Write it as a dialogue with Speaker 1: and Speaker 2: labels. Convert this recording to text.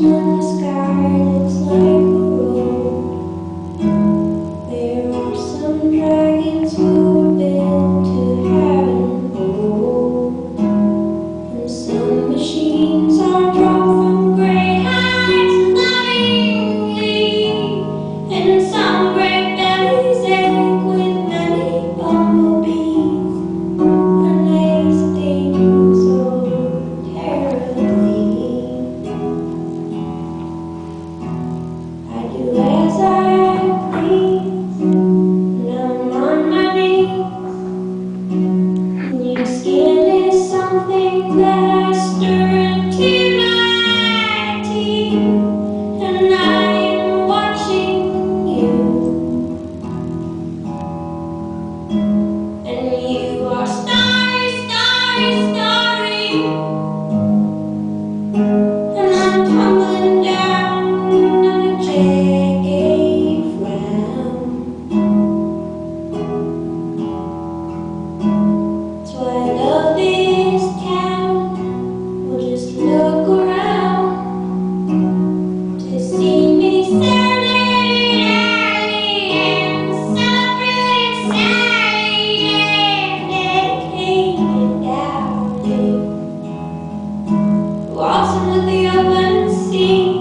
Speaker 1: in the sky that's like a road. There are some dragons who have been to heaven old, and some machines are dropped from great heights lovingly, and some great bellies ache with many bumblebees, and they sting so terribly. I do as I please, and I'm on my knees, and your skin is something that I stir into my tea, and I am watching you, and you are starry, starry, starry, and I'm tumbling down a jagged frown. So I love this town. We'll just look around to see me serenade early and celebrate Sally and dedicated Dowdy. Waltzing with the open sea.